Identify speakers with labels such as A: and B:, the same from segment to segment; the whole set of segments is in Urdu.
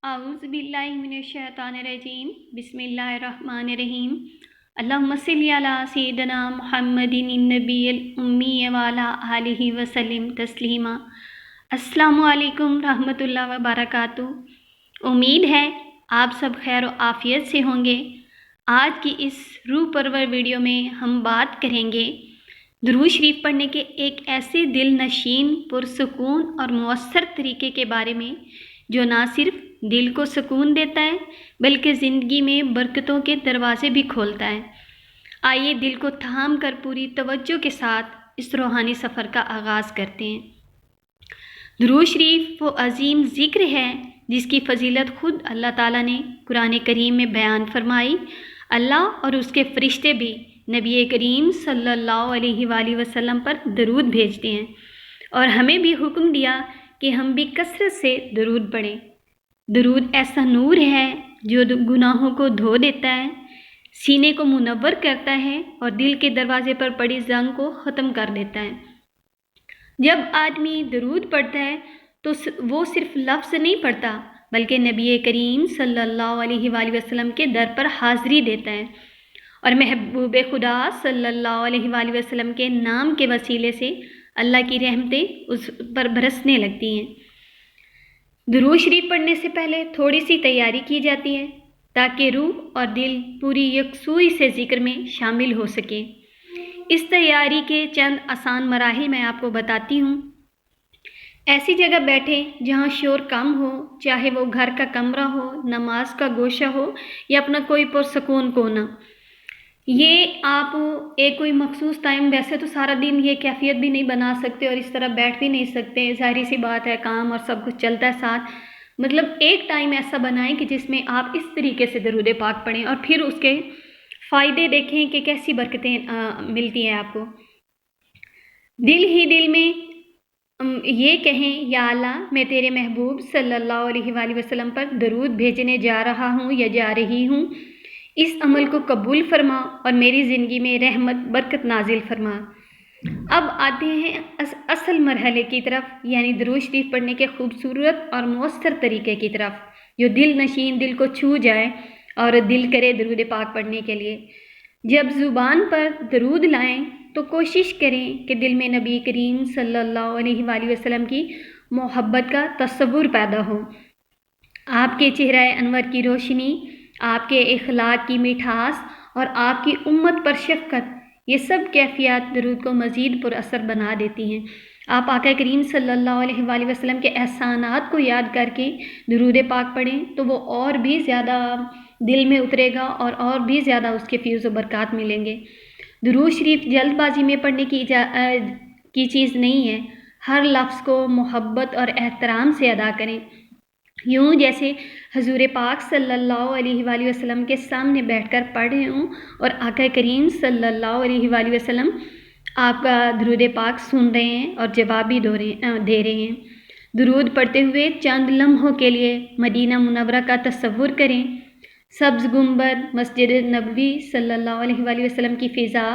A: اعوذ باللہ من الشیطان الرجیم بسم اللہ الرحمن الرحیم اللہم صلی علی سیدنا محمد النبی الامی وعلی آلہ وسلم تسلیما۔ السلام علیکم رحمۃ اللہ وبرکاتہ۔ امید ہے آپ سب خیر و عافیت سے ہوں گے۔ آج کی اس روح پرور ویڈیو میں ہم بات کریں گے درود شریف پڑھنے کے ایک ایسے دل نشین پرسکون اور مؤثر طریقے کے بارے میں جو نہ صرف دل کو سکون دیتا ہے بلکہ زندگی میں برکتوں کے دروازے بھی کھولتا ہے۔ آئیے دل کو تھام کر پوری توجہ کے ساتھ اس روحانی سفر کا آغاز کرتے ہیں۔ درود شریف وہ عظیم ذکر ہے جس کی فضیلت خود اللہ تعالیٰ نے قرآن کریم میں بیان فرمائی۔ اللہ اور اس کے فرشتے بھی نبی کریم صلی اللہ علیہ وآلہ وسلم پر درود بھیجتے ہیں اور ہمیں بھی حکم دیا کہ ہم بھی کثرت سے درود پڑھیں۔ درود ایسا نور ہے جو گناہوں کو دھو دیتا ہے، سینے کو منور کرتا ہے اور دل کے دروازے پر پڑی زنگ کو ختم کر دیتا ہے۔ جب آدمی درود پڑھتا ہے تو وہ صرف لفظ نہیں پڑھتا بلکہ نبی کریم صلی اللہ علیہ وآلہ وسلم کے در پر حاضری دیتا ہے اور محبوب خدا صلی اللہ علیہ وآلہ وسلم کے نام کے وسیلے سے اللہ کی رحمتیں اس پر برسنے لگتی ہیں۔ درود شریف پڑھنے سے پہلے تھوڑی سی تیاری کی جاتی ہے تاکہ روح اور دل پوری یکسوئی سے ذکر میں شامل ہو سکے۔ اس تیاری کے چند آسان مراحل میں آپ کو بتاتی ہوں۔ ایسی جگہ بیٹھیں جہاں شور کم ہو، چاہے وہ گھر کا کمرہ ہو، نماز کا گوشہ ہو یا اپنا کوئی پرسکون کونا۔ یہ آپ ایک کوئی مخصوص ٹائم، ویسے تو سارا دن یہ کیفیت بھی نہیں بنا سکتے اور اس طرح بیٹھ بھی نہیں سکتے، ظاہری سی بات ہے، کام اور سب کچھ چلتا ہے ساتھ۔ مطلب ایک ٹائم ایسا بنائیں کہ جس میں آپ اس طریقے سے درود پاک پڑھیں اور پھر اس کے فائدے دیکھیں کہ کیسی برکتیں ملتی ہیں آپ کو۔ دل ہی دل میں یہ کہیں، یا اللہ میں تیرے محبوب صلی اللہ علیہ وآلہ وسلم پر درود بھیجنے جا رہا ہوں یا جا رہی ہوں، اس عمل کو قبول فرما اور میری زندگی میں رحمت برکت نازل فرما۔ اب آتے ہیں اصل مرحلے کی طرف، یعنی درود شریف پڑھنے کے خوبصورت اور مؤثر طریقے کی طرف جو دل نشین، دل کو چھو جائے اور دل کرے درود پاک پڑھنے کے لیے۔ جب زبان پر درود لائیں تو کوشش کریں کہ دل میں نبی کریم صلی اللہ علیہ وآلہ وسلم کی محبت کا تصور پیدا ہو۔ آپ کے چہرہ انور کی روشنی، آپ کے اخلاق کی مٹھاس اور آپ کی امت پر شفقت، یہ سب کیفیات درود کو مزید پر اثر بنا دیتی ہیں۔ آپ آقا کریم صلی اللہ علیہ وآلہ وسلم کے احسانات کو یاد کر کے درود پاک پڑھیں تو وہ اور بھی زیادہ دل میں اترے گا اور بھی زیادہ اس کے فیض و برکات ملیں گے۔ درود شریف جلد بازی میں پڑھنے کی چیز نہیں ہے۔ ہر لفظ کو محبت اور احترام سے ادا کریں، یوں جیسے حضور پاک صلی اللہ علیہ وآلہ وسلم کے سامنے بیٹھ کر پڑھ رہے ہوں اور آقا کریم صلی اللہ علیہ وآلہ وسلم آپ کا درود پاک سن رہے ہیں اور جواب بھی دے رہے ہیں۔ درود پڑھتے ہوئے چند لمحوں کے لیے مدینہ منورہ کا تصور کریں۔ سبز گنبد، مسجد نبوی صلی اللہ علیہ وآلہ وسلم کی فضا،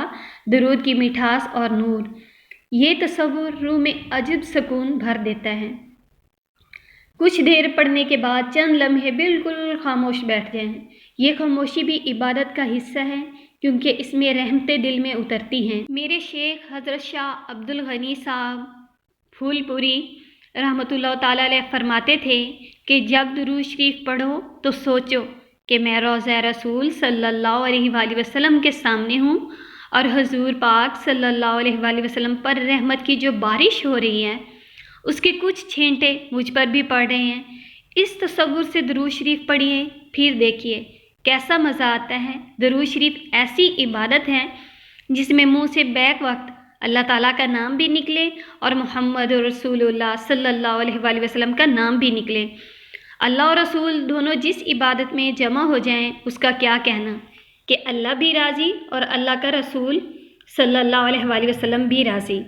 A: درود کی مٹھاس اور نور، یہ تصور روح میں عجب سکون بھر دیتا ہے۔ کچھ دیر پڑھنے کے بعد چند لمحے بالکل خاموش بیٹھ جائیں۔ یہ خاموشی بھی عبادت کا حصہ ہے کیونکہ اس میں رحمتیں دل میں اترتی ہیں۔ میرے شیخ حضرت شاہ عبد الغنی صاحب پھول پوری رحمۃ اللہ تعالیٰ علیہ فرماتے تھے کہ جب درود شریف پڑھو تو سوچو کہ میں روضہ رسول صلی اللہ علیہ وآلہ وسلم کے سامنے ہوں اور حضور پاک صلی اللہ علیہ وآلہ وسلم پر رحمت کی جو بارش ہو رہی ہے اس کے کچھ چھینٹے مجھ پر بھی پڑ رہے ہیں۔ اس تصور سے درود شریف پڑھیے، پھر دیکھیے کیسا مزہ آتا ہے۔ درود شریف ایسی عبادت ہے جس میں منہ سے بیک وقت اللہ تعالیٰ کا نام بھی نکلے اور محمد رسول اللہ صلی اللہ علیہ وآلہ وسلم کا نام بھی نکلے۔ اللہ اور رسول دونوں جس عبادت میں جمع ہو جائیں اس کا کیا کہنا کہ اللہ بھی راضی اور اللہ کا رسول صلی اللہ علیہ وآلہ وسلم بھی راضی۔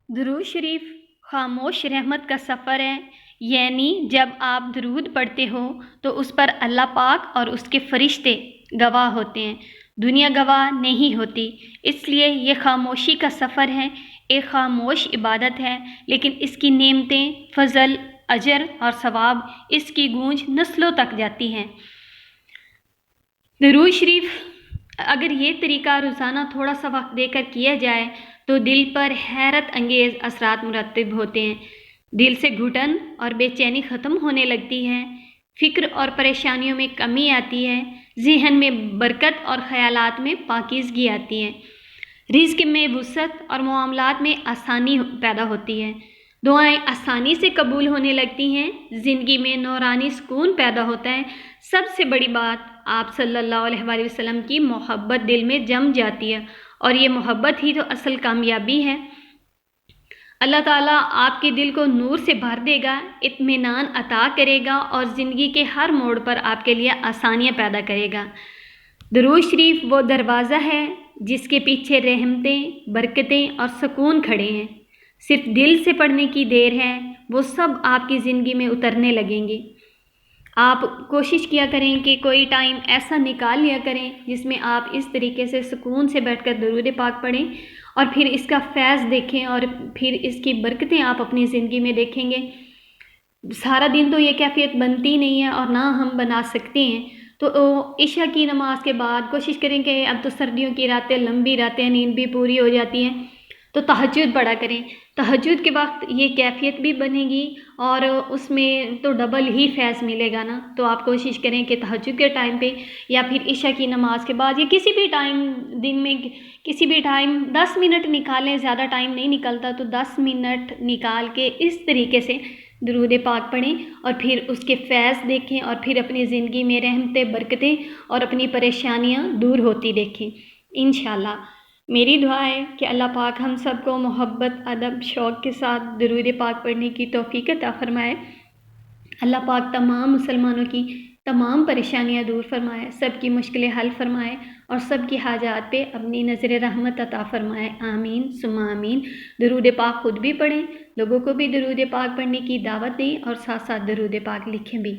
A: درود شریف خاموش رحمت کا سفر ہے، یعنی جب آپ درود پڑھتے ہو تو اس پر اللہ پاک اور اس کے فرشتے گواہ ہوتے ہیں، دنیا گواہ نہیں ہوتی۔ اس لیے یہ خاموشی کا سفر ہے، ایک خاموش عبادت ہے، لیکن اس کی نعمتیں، فضل اجر اور ثواب اس کی گونج نسلوں تک جاتی ہے۔ درود شریف اگر یہ طریقہ روزانہ تھوڑا سا وقت دے کر کیا جائے تو دل پر حیرت انگیز اثرات مرتب ہوتے ہیں۔ دل سے گھٹن اور بے چینی ختم ہونے لگتی ہے، فکر اور پریشانیوں میں کمی آتی ہے، ذہن میں برکت اور خیالات میں پاکیزگی آتی ہے، رزق میں وسعت اور معاملات میں آسانی پیدا ہوتی ہے، دعائیں آسانی سے قبول ہونے لگتی ہیں، زندگی میں نورانی سکون پیدا ہوتا ہے۔ سب سے بڑی بات آپ صلی اللہ علیہ وآلہ وسلم کی محبت دل میں جم جاتی ہے، اور یہ محبت ہی تو اصل کامیابی ہے۔ اللہ تعالیٰ آپ کے دل کو نور سے بھر دے گا، اطمینان عطا کرے گا اور زندگی کے ہر موڑ پر آپ کے لیے آسانیاں پیدا کرے گا۔ درود شریف وہ دروازہ ہے جس کے پیچھے رحمتیں، برکتیں اور سکون کھڑے ہیں۔ صرف دل سے پڑھنے کی دیر ہے، وہ سب آپ کی زندگی میں اترنے لگیں گے۔ آپ کوشش کیا کریں کہ کوئی ٹائم ایسا نکال لیا کریں جس میں آپ اس طریقے سے سکون سے بیٹھ کر درود پاک پڑھیں اور پھر اس کا فیض دیکھیں اور پھر اس کی برکتیں آپ اپنی زندگی میں دیکھیں گے۔ سارا دن تو یہ کیفیت بنتی نہیں ہے اور نہ ہم بنا سکتے ہیں، تو عشاء کی نماز کے بعد کوشش کریں کہ اب تو سردیوں کی راتیں لمبی راتیں، نیند بھی پوری ہو جاتی ہیں، تو تہجد پڑھا کریں۔ تہجد کے وقت یہ کیفیت بھی بنے گی اور اس میں تو ڈبل ہی فیض ملے گا نا۔ تو آپ کوشش کریں کہ تہجد کے ٹائم پہ یا پھر عشاء کی نماز کے بعد یا کسی بھی ٹائم دن میں کسی بھی ٹائم 10 منٹ نکالیں، زیادہ ٹائم نہیں نکلتا تو 10 منٹ نکال کے اس طریقے سے درود پاک پڑھیں اور پھر اس کے فیض دیکھیں اور پھر اپنی زندگی میں رحمتیں، برکتیں اور اپنی پریشانیاں دور ہوتی دیکھیں انشاءاللہ۔ میری دعا ہے کہ اللہ پاک ہم سب کو محبت، ادب، شوق کے ساتھ درود پاک پڑھنے کی توفیق عطا فرمائے۔ اللہ پاک تمام مسلمانوں کی تمام پریشانیاں دور فرمائے، سب کی مشکلیں حل فرمائے اور سب کی حاجات پہ اپنی نظر رحمت عطا فرمائے۔ آمین ثم آمین۔ درود پاک خود بھی پڑھیں، لوگوں کو بھی درود پاک پڑھنے کی دعوت دیں اور ساتھ ساتھ درود پاک لکھیں بھی۔